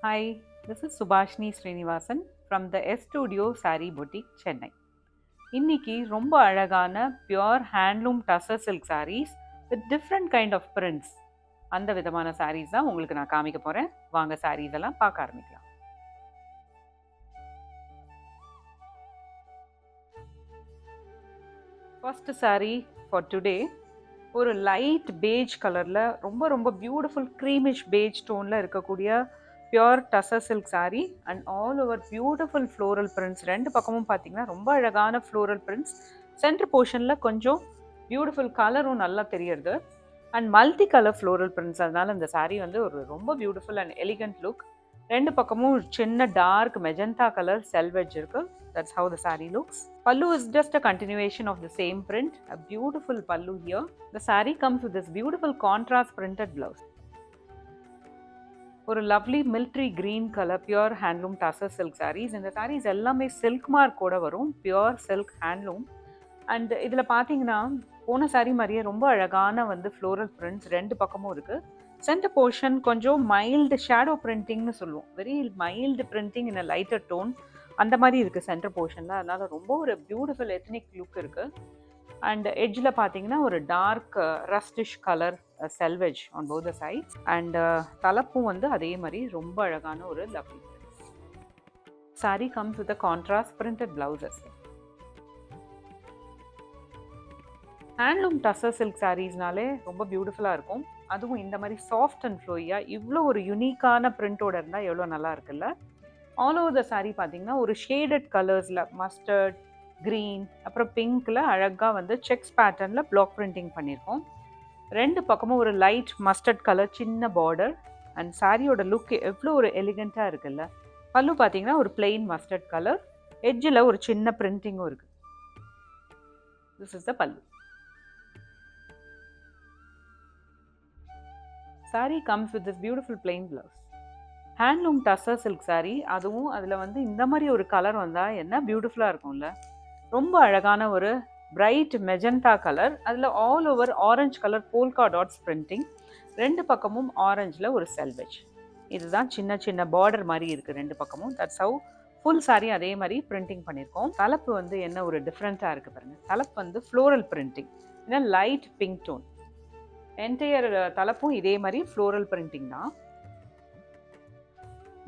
Hi, this is Subhashni Srinivasan from the S Studio Saree Boutique, Chennai. இன்னைக்கு ரொம்ப அழகான pure handloom tussar silk sarees with different kind of prints அந்த விதமான sarees தான் உங்களுக்கு நான் காமிக்க போறேன். வாங்க sarees எல்லாம் பார்க்க ஆரம்பிக்கலாம். First saree for today ஒரு லைட் பேஜ் கலர்ல ரொம்ப பியூட்டிஃபுல் க்ரீமிஷ் பேஜ் டோன்ல இருக்கக்கூடிய pure tussar silk saree and all over beautiful floral prints. ரெண்டு பக்கமும் பார்த்தீங்கன்னா ரொம்ப அழகான ஃப்ளோரல் பிரிண்ட்ஸ். சென்டர் போர்ஷனில் கொஞ்சம் பியூட்டிஃபுல் கலரும் நல்லா தெரியறது and multi colour floral prints. அதனால இந்த saree வந்து ஒரு ரொம்ப பியூட்டிஃபுல் அண்ட் எலிகண்ட் லுக். ரெண்டு பக்கமும் சின்ன டார்க் மெஜந்தா கலர் செல்வெஜ் இருக்கு. That's how the saree looks. Pallu is just a continuation of the same print. A beautiful pallu here. The saree comes with this beautiful contrast printed blouse. ஒரு lovely military green colour pure handloom tussar silk sarees. இந்த sarees எல்லாமே silk மார்க்கோட வரும், pure silk handloom. And இதில் பார்த்தீங்கன்னா போன saree மாதிரியே ரொம்ப அழகான வந்து ஃப்ளோரல் பிரிண்ட்ஸ் ரெண்டு பக்கமும் இருக்கு. சென்டர் போர்ஷன் கொஞ்சம் மைல்டு ஷேடோ பிரிண்டிங்னு சொல்லுவோம், very mild printing in a lighter tone center மாதிரி இருக்குது சென்டர் போர்ஷனில். அதனால ரொம்ப ஒரு பியூட்டிஃபுல் எத்னிக் லுக் இருக்குது. அண்ட் எட்ஜில் பார்த்தீங்கன்னா ஒரு dark rustish colour selvedge on both the sides. And தலப்பும் வந்து அதே மாதிரி ரொம்ப அழகான ஒரு lovely saree comes with a contrast printed blouses. Handloom tussar silk சாரீஸ்னாலே ரொம்ப பியூட்டிஃபுல்லாக இருக்கும். அதுவும் இந்த மாதிரி சாஃப்ட் அண்ட் ஃப்ளோயாக இவ்வளோ ஒரு யுனிக்கான பிரிண்டோட இருந்தால் எவ்வளோ நல்லா இருக்குல்ல. ஆல் ஓவர் த saree பார்த்தீங்கன்னா ஒரு ஷேடட் கலர்ஸில் மஸ்டர்ட், க்ரீன், அப்புறம் பிங்க்கில் அழகாக வந்து செக்ஸ் பேட்டர்னில் பிளாக் பிரிண்டிங் பண்ணியிருக்கோம். ரெண்டு பக்கமும் ஒரு லைட் மஸ்டர்ட் கலர் சின்ன பார்டர். அண்ட் சாரியோட லுக் எவ்வளோ ஒரு எலிகண்ட்டாக இருக்குல்ல. பல்லு பார்த்தீங்கன்னா ஒரு பிளெயின் மஸ்டர்ட் கலர், எட்ஜில் ஒரு சின்ன பிரிண்டிங்கும் இருக்குது. திஸ் இஸ் த பல்லு. saree comes with this beautiful plain blouse. Handloom tussar silk saree, அதுவும் அதில் வந்து இந்த மாதிரி ஒரு கலர் வந்தால் என்ன பியூட்டிஃபுல்லாக இருக்கும்ல. ரொம்ப அழகான ஒரு பிரைட் மெஜந்தா கலர், அதில் all over orange colour polka dots printing. ரெண்டு பக்கமும் ஆரஞ்சில் ஒரு செல்வெஜ். இதுதான் சின்ன சின்ன பார்டர் மாதிரி இருக்குது ரெண்டு பக்கமும். தட்ஸ் ஹவ் ஃபுல் saree அதே மாதிரி பிரிண்டிங் பண்ணியிருக்கோம். தலைப்பு வந்து என்ன ஒரு டிஃப்ரெண்ட்டாக இருக்குது பாருங்கள். தலைப்பு வந்து ஃப்ளோரல் பிரிண்டிங், ஏன்னா லைட் பிங்க் டோன். என்டையர் தலைப்பும் இதே மாதிரி ஃப்ளோரல் பிரிண்டிங் தான்.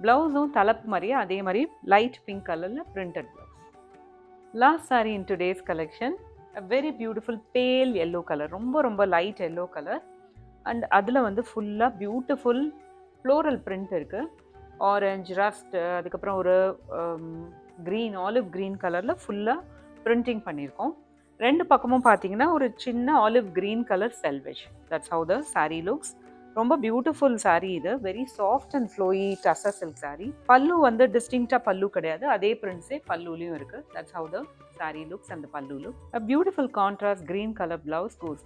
ப்ளவுஸும் தலைப்பு மாதிரியே அதே மாதிரி லைட் பிங்க் கலரில் printed blouse. Last saree in today's collection, a very beautiful pale yellow color, ரொம்ப லைட் yellow கலர். அண்ட் அதில் வந்து ஃபுல்லாக பியூட்டிஃபுல் ஃப்ளோரல் பிரிண்ட் இருக்குது. ஆரஞ்ச், ரஸ்ட், அதுக்கப்புறம் ஒரு க்ரீன், ஆலிவ் க்ரீன் கலரில் ஃபுல்லாக பிரிண்டிங் பண்ணியிருக்கோம். ரெண்டு பக்கமும் பார்த்தீங்கன்னா ஒரு சின்ன olive green colour selvedge. That's how the saree looks. ரொம்ப பியூட்டிஃபுல் saree இது. Very soft and flowy tussar silk saree. Pallu வந்து டிஸ்டிங்க்டாக பல்லு கிடையாது, அதே பிரிண்ட்ஸே பல்லுலையும் இருக்குது. That's how the saree looks and pallu look. A beautiful contrast green colour blouse goes.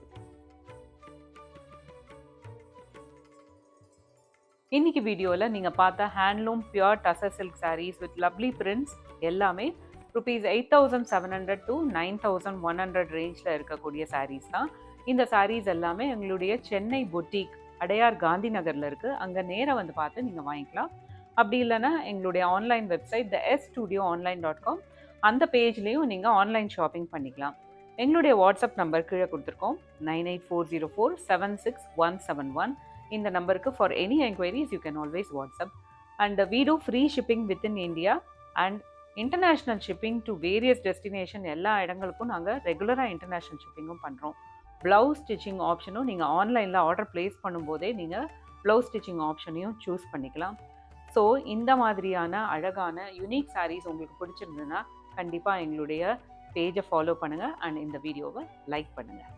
இன்னைக்கு வீடியோவில் நீங்கள் பார்த்த handloom pure tussar silk sarees with lovely prints எல்லாமே rupees 8,700 to 9,100 ரேஞ்சில் இருக்கக்கூடிய sarees தான். இந்த sarees எல்லாமே எங்களுடைய சென்னை பொட்டிக் அடையார் காந்தி நகரில் இருக்குது. அங்கே நேராக வந்து பார்த்து நீங்கள் வாங்கிக்கலாம். அப்படி இல்லைன்னா எங்களுடைய ஆன்லைன் வெப்சைட் theSstudioonline.com அந்த பேஜ்லேயும் நீங்கள் ஆன்லைன் ஷாப்பிங் பண்ணிக்கலாம். எங்களுடைய வாட்ஸ்அப் நம்பர் கீழே கொடுத்துருக்கோம், 9840476171. இந்த நம்பருக்கு for any enquiries you can always WhatsApp. And we do free shipping within India and international shipping to various destination. எல்லா இடங்களுக்கும் நாங்கள் ரெகுலராக இன்டர்நேஷ்னல் ஷிப்பிங்கும் பண்ணுறோம். ப்ளவுஸ் ஸ்டிச்சிங் ஆப்ஷனும் நீங்கள் ஆன்லைனில் ஆர்டர் ப்ளேஸ் பண்ணும்போதே நீங்கள் ப்ளவுஸ் ஸ்டிச்சிங் ஆப்ஷனையும் சூஸ் பண்ணிக்கலாம். ஸோ இந்த மாதிரியான அழகான யூனிக் sarees உங்களுக்கு பிடிச்சிருந்ததுன்னா கண்டிப்பாக எங்களுடைய பேஜை ஃபாலோ பண்ணுங்கள் அண்ட் இந்த வீடியோவை லைக் பண்ணுங்கள்.